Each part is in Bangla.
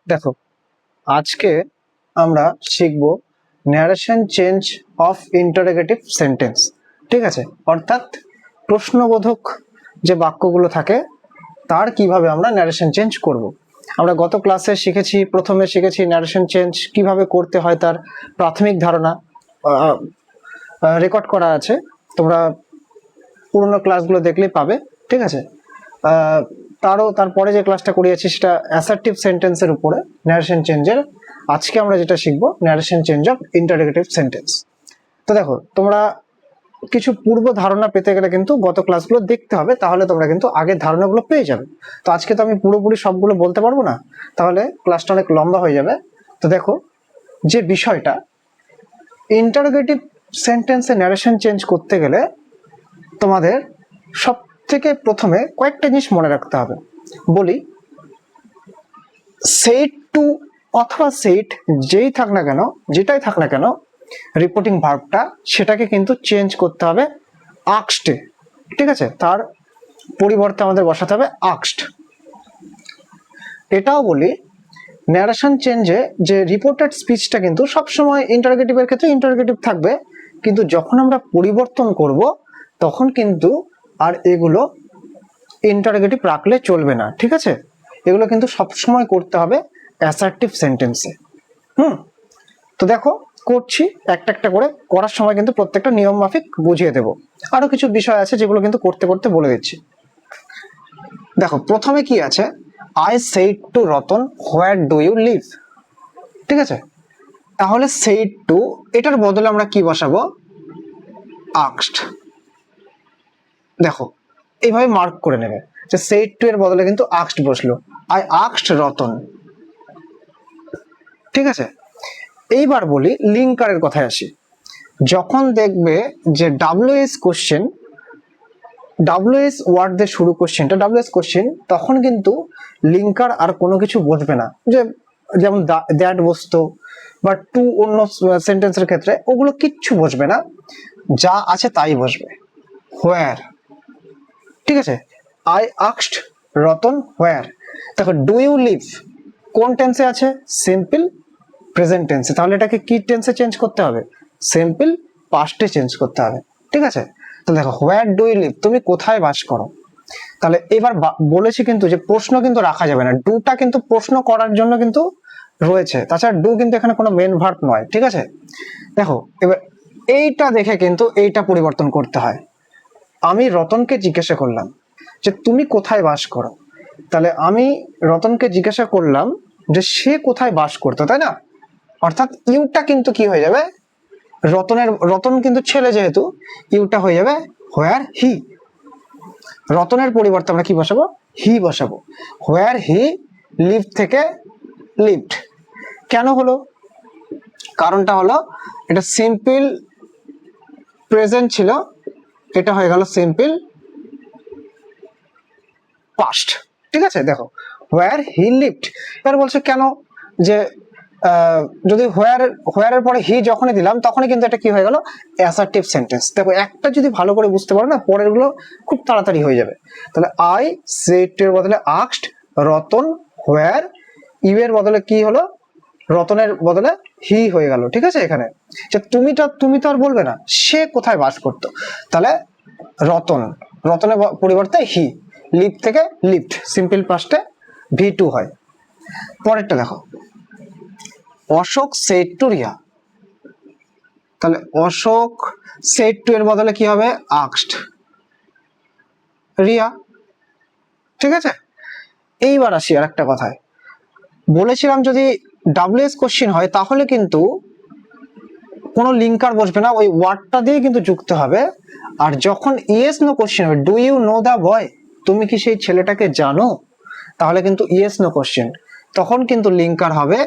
দেখো, আজকে আমরা শিখব narration change of interrogative sentence. ঠিক আছে, অর্থাৎ প্রশ্নবোধক যে বাক্যগুলো থাকে তার কিভাবে আমরা ন্যারেশন চেঞ্জ করব। আমরা গত ক্লাসে প্রথমে শিখেছি ন্যারেশন চেঞ্জ কিভাবে করতে হয়, তার প্রাথমিক ধারণা রেকর্ড করা আছে, তোমরা পুরোনো ক্লাসগুলো দেখলেই পাবে। ঠিক আছে, তারপরে যে ক্লাসটা করিয়েছি সেটা অ্যাসার্টিভ সেন্টেন্সের উপরে ন্যারেশন চেঞ্জের। আজকে আমরা যেটা শিখবো narration change of interrogative sentence. তো দেখো, তোমরা কিছু পূর্ব ধারণা পেতে গেলে কিন্তু গত ক্লাসগুলো দেখতে হবে, তাহলে তোমরা কিন্তু আগের ধারণাগুলো পেয়ে যাবে। তো আজকে তো আমি পুরোপুরি সবগুলো বলতে পারবো না, তাহলে ক্লাসটা অনেক লম্বা হয়ে যাবে। তো দেখো, যে বিষয়টা ইন্টারোগেটিভ সেন্টেন্সে ন্যারেশন চেঞ্জ করতে গেলে তোমাদের সব থেকে প্রথমে কয়েকটা জিনিস মনে রাখতে হবে। বলি, সেইট টু অথবা সেইট যেটাই থাক না কেন রিপোর্টিং ভার্বটা সেটাকে কিন্তু চেঞ্জ করতে হবে আক্সডে। ঠিক আছে, তার পরিবর্তে আমাদের বসাতে হবে আক্সড। এটাও বলি, ন্যারেশন চেঞ্জে যে রিপোর্টেড স্পিচটা কিন্তু সবসময় ইন্টারোগেটিভের ক্ষেত্রে ইন্টারোগেটিভ থাকবে, কিন্তু যখন আমরা পরিবর্তন করব তখন কিন্তু আর এগুলো ইন্টারোগেটিভ রাখলে চলবে না। ঠিক আছে, এগুলো কিন্তু সবসময় করতে হবে অ্যাসার্টিভ সেন্টেন্সে। তো দেখো, করছি একটা একটা করে, করার সময় কিন্তু প্রত্যেকটা নিয়ম মাফিক বুঝিয়ে দেব। আরো কিছু বিষয় আছে যেগুলো কিন্তু করতে করতে বলে দিচ্ছি। দেখো, প্রথমে কি আছে, I said to Ratan where do you live. ঠিক আছে, তাহলে সেইড টু এটার বদলে আমরা কি বসাবো, আক্সড। দেখো, এইভাবে মার্ক করে নেবে যে সেইড টু এর বদলে কিন্তু আক্সড বসলো, আই আক্সড রতন। ঠিক আছে, এইবার বলি লিঙ্কারের কথায় আসি। যখন দেখবে যে ডাব্লিউএস কোশ্চেন, ডাব্লিউএস ওয়ার্ড দিয়ে শুরু কোশ্চেনটা ডাব্লিউএস কোশ্চেন, তখন কিন্তু লিঙ্কার আর কোনো কিছু বসবে না। যেমন দ্যাট বসতো বা টু অন্য সেন্টেন্সের ক্ষেত্রে ওগুলো কিচ্ছু বসবে না, যা আছে তাই বসবে। হোয়ার, ঠিক আছে, আই আস্কড রতন হোয়ার। দেখো, ডু ইউ লিভ কোন টেন্সে আছে, সিম্পল প্রেজেন্ট টেন্সে, তাহলে এটাকে কি টেন্সে চেঞ্জ করতে হবে, সিম্পল পাস্টে চেঞ্জ করতে হবে। ঠিক আছে, তো দেখো, হোয়ার ডু ইউ লিভ, তুমি কোথায় বাস করো। তাহলে এবার বলেছি কিন্তু যে প্রশ্ন কিন্তু রাখা যাবে না, ডুটা কিন্তু প্রশ্ন করার জন্য কিন্তু রয়েছে, তাছাড়া ডু কিন্তু এখানে কোনো মেন ভার্ব নয়। ঠিক আছে, দেখো এবার এইটা দেখে কিন্তু এইটা পরিবর্তন করতে হয়। আমি রতনকে জিজ্ঞাসা করলাম যে তুমি কোথায় বাস করো, তাহলে আমি রতনকে জিজ্ঞাসা করলাম যে সে কোথায় বাস করতো, তাই না? অর্থাৎ ইউটা কিন্তু কি হয়ে যাবে, রতন কিন্তু ছেলে, যেহেতু ইউটা হয়ে যাবে হোয়ার হি। রতনের পরিবর্তে আমরা কি বসাবো, হি বসাবো। হোয়ার হি লিভ থেকে লিভড। কেন হলো, কারণটা হলো এটা সিম্পল প্রেজেন্ট ছিল, এটা হয়ে গেল সিম্পল পাস্ট। ঠিক আছে, দেখো, হোয়ার হি লিভড। এবার বলছে কেন, যে যদি হোয়ারের পরে হি যখনই দিলাম তখনই কিন্তু এটা কি হয়ে গেল, অ্যাসার্টিভ সেন্টেন্স। দেখো, একটা যদি ভালো করে বুঝতে পারো না, পরের গুলো খুব তাড়াতাড়ি হয়ে যাবে। তাহলে আই সেড এর বদলে আস্কড রতন হোয়ার, ইউ এর বদলে কি হলো, রতনের বদলে হি হয়ে গেল। ঠিক আছে, এখানে যে তুমি তো আর বলবে না সে কোথায় বাস করতো, তাহলে রতনের পরিবর্তে হি, লিভ থেকে লিভড, সিম্পল পাস্টে V2 হয়। পরেরটা দেখো, অশোক সেড টু রিয়া, তাহলে অশোক সেড টু এর বদলে কি হবে, আস্কড রিয়া। ঠিক আছে, এইবার আসি আর একটা কথায়, বলেছিলাম যদি ডাব্লিউএস কোশ্চেন হয় তাহলে কিন্তু কোনো লিঙ্কার বসবে না, ওই ওয়ার্ডটা দিয়ে কিন্তু যুক্ত হবে। আর যখন ইয়েস নো কোশ্চেন হবে, ডু ইউ নো দা বয়, তুমি কি সেই ছেলেটাকে জানো, তাহলে কিন্তু ইয়েস নো কোশ্চেন, তখন কিন্তু লিঙ্কার হবে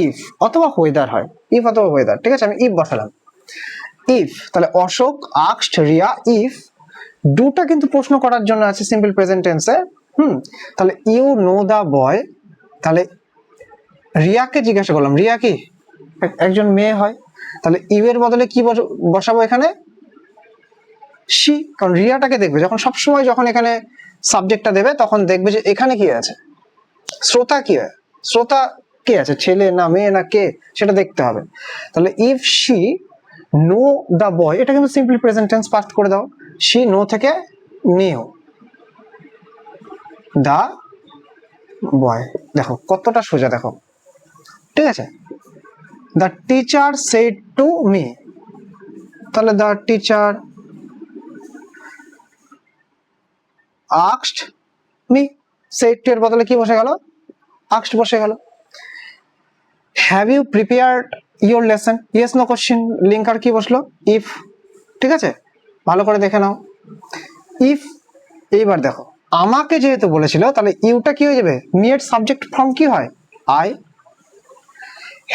ইফ অথবা হোয়েদার হয়, ইফ অথবা হোয়েদার। ঠিক আছে, আমি ইফ বসালাম, ইফ। তাহলে অশোক আস্কড রিয়া ইফ, ডুটা কিন্তু প্রশ্ন করার জন্য আছে সিম্পল প্রেজেন্ট টেন্সে। তাহলে ইউ নো দা বয়, তাহলে রিয়াকে জিজ্ঞাসা করলাম, রিয়া কি একজন মেয়ে হয়, তাহলে ইউ এর বদলে কি বসাবো এখানে, শি। কারণ রিয়াটাকে দেখবে যখন, সবসময় যখন এখানে সাবজেক্টটা দেবে তখন দেখবে যে এখানে কি আছে, শ্রোতা কি হয়, শ্রোতা কে আছে, ছেলে না মেয়ে না কে, সেটা দেখতে হবে। তাহলে if she know the boy, এটা কিন্তু সিম্পলি প্রেজেন্ট টেন্স পাস্ট করে দাও, শি নো থেকে নিও দা বয়। দেখো কতটা সোজা, দেখো ঠিক আছে। The teacher said to me, তাহলে the teacher asked me, said to এর বদলে কি বসে গেল, আস্কড বসে গেল। Have you prepared your lesson, yes no question, linker কি বসলো, ইফ, ঠিক আছে, ভালো করে দেখে নাও। ইফ, এইবার দেখো আমাকে যেহেতু বলেছিল, তাহলে ইউটা কি হয়ে যাবে, মি এর সাবজেক্ট ফর্ম কি হয়, আই।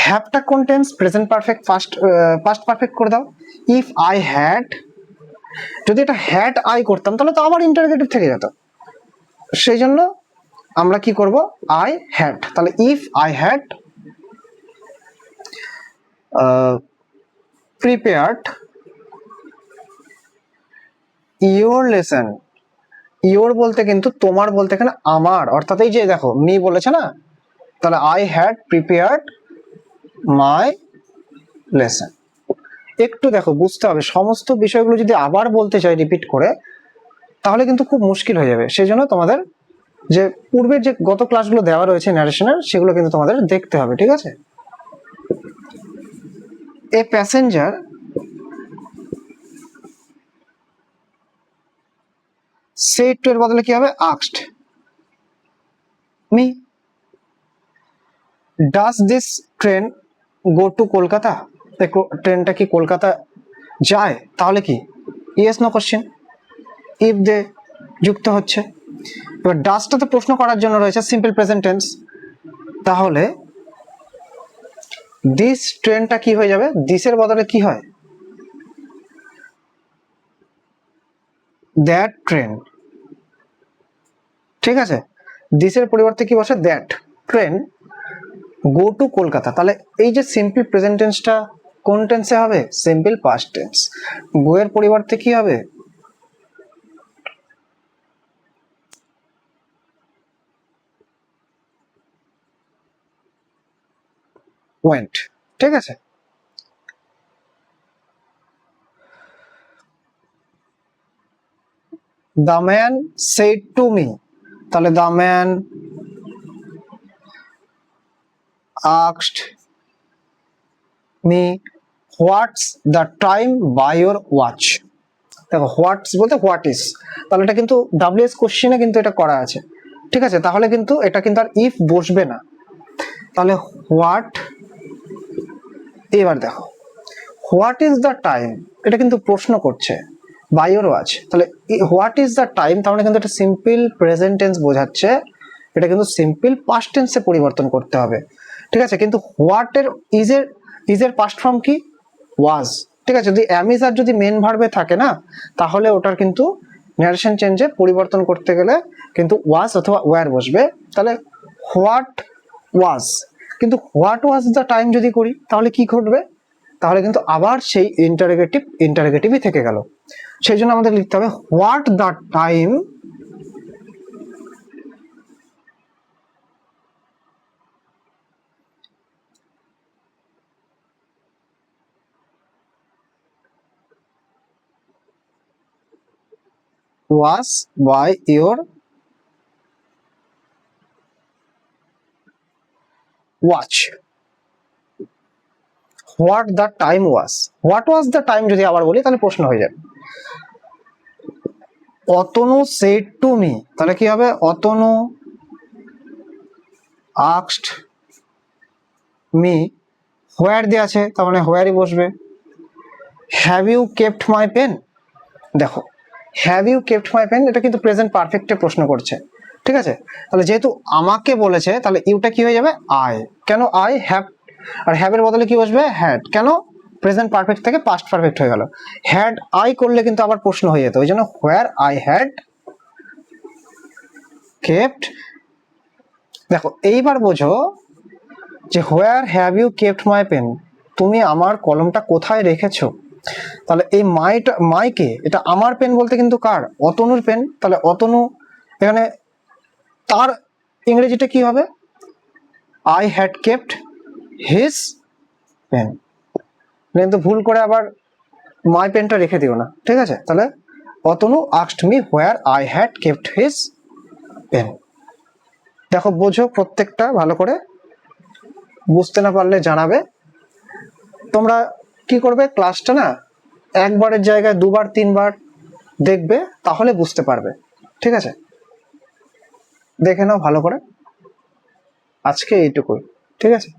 হ্যাভটা কোন tense, present perfect, past perfect করে দাও। ইফ আই হ্যাড, যদি এটা হ্যাড আই করতাম তাহলে তো আবার ইন্টারোগেটিভ থেকে যেত, সেই জন্য আমরা কি করব, আই হ্যাড। তাহলে if I had prepared your lesson, your বলতে কিন্তু তোমার বলতে এখানে আমার, অর্থাৎ এই যে দেখো মি বলেছে না, তাহলে I had prepared my lesson. একটু দেখো বুঝতে হবে, সমস্ত বিষয়গুলো যদি আবার বলতে চাই রিপিট করে, তাহলে কিন্তু খুব মুশকিল হয়ে যাবে। সেই জন্য তোমাদের যে পূর্বের যে গত ক্লাসগুলো দেওয়া রয়েছে ন্যারেশনের, সেগুলো কিন্তু তোমাদের দেখতে হবে, ঠিক আছে। এ প্যাসেঞ্জার সেড টু এর বদলে কি হবে, asked me. Does this train go to Kolkata, ট্রেনটা কি কলকাতা যায়, তাহলে কি yes no question, if they যুক্ত হচ্ছে। এবার ডাজটা তো প্রশ্ন করার জন্য রয়েছে, সিম্পল প্রেজেন্ট টেন্স, তাহলে দিস ট্রেনটা কি হয়ে যাবে, দিসের বদলে কি হয়, দ্যাট ট্রেন, ঠিক আছে। দিসের পরিবর্তে কি বসে, that train go to Kolkata. তাহলে এই যে সিম্পল প্রেজেন্ট টেন্সটা কোন টেন্সে হবে, সিম্পল পাস্ট টেন্স। গো এর পরিবর্তে কি হবে, ওয়েন্ট, ঠিক আছে। The man said to me, তাহলে the man asked me what's the time by your watch. দেখো হোয়াটস বলতে হোয়াট ইজ, তাহলে এটা কিন্তু ডাব্লিউএস কোশ্চেনে কিন্তু এটা করা আছে, ঠিক আছে। তাহলে কিন্তু এটা কিন্তু আর ইফ বসবে না, তাহলে হোয়াট, এবার দেখো হোয়াট ইজ দ্য টাইম, এটা কিন্তু প্রশ্ন করছে বাই ইউর ওয়াচ, তাহলে হোয়াট ইজ দ্য টাইম, তাহলে কিন্তু এটা সিম্পল প্রেজেন্ট টেন্স বোঝাচ্ছে, এটা কিন্তু সিম্পল পাস্ট টেন্সে পরিবর্তন করতে হবে, ঠিক আছে। কিন্তু হোয়াট এর ইজের পাস্ট ফর্ম কি, ওয়াজ, ঠিক আছে। যদি অ্যামিজ আর যদি মেন ভার্বে থাকে না, তাহলে ওটার কিন্তু ন্যারেশন চেঞ্জে পরিবর্তন করতে গেলে কিন্তু ওয়াজ অথবা ওয়্যার বসবে। তাহলে হোয়াট ওয়াজ, কিন্তু হোয়াট ওয়াজ দ্য টাইম যদি করি তাহলে কি ঘটবে, তাহলে কিন্তু আবার সেই ইন্টারোগেটিভই থেকে গেল। সেই জন্য আমাদের লিখতে হবে what the time was by your watch, what the time was, what was the time যদি আবার বলি তাহলে প্রশ্ন হয়ে যাবে। অতনু said to me, তাহলে কি হবে, অতনু asked me, where দেয়া আছে তার মানে where-ই বসবে। have you kept my pen, দেখো have you kept my pen, এটা কিন্তু প্রেজেন্ট পারফেক্টে প্রশ্ন করছে, ঠিক আছে। তাহলে যেহেতু আমাকে বলেছে, তাহলে ইউটা কি হয়ে যাবে, আই। কেন আই, হ্যাভ, আর হ্যাভ এর বদলে কি বসবে, হ্যাড। কেন, প্রেজেন্ট পারফেক্ট থেকে পাস্ট পারফেক্ট হয়ে গেল। হ্যাড আই করলে কিন্তু আবার প্রশ্ন হয়ে যেত, ওই জন্য হোয়ার আই হ্যাড কেপ্ট। দেখো এইবার বোঝো যে where have you kept my pen, তুমি আমার কলমটা কোথায় রেখেছো। তাহলে এই মাইকে, এটা আমার পেন বলতে কিন্তু কার, অতনুর পেন। তাহলে অতনু এখানে তার ইংরেজিটা কি হবে, I had kept his pen. কিন্তু ভুল করে আবার মাই পেনটা রেখে দিও না, ঠিক আছে? তাহলে Atanu asked me where I had kept his pen. দেখো বোঝো প্রত্যেকটা ভালো করে, বুঝতে না পারলে জানাবে। তোমরা কি করবে, ক্লাসটা না একবারের জায়গায় দুবার তিনবার দেখবে, তাহলে বুঝতে পারবে, ঠিক আছে? দেখে নাও ভালো করে। আজকে এইটুকুই, ঠিক আছে?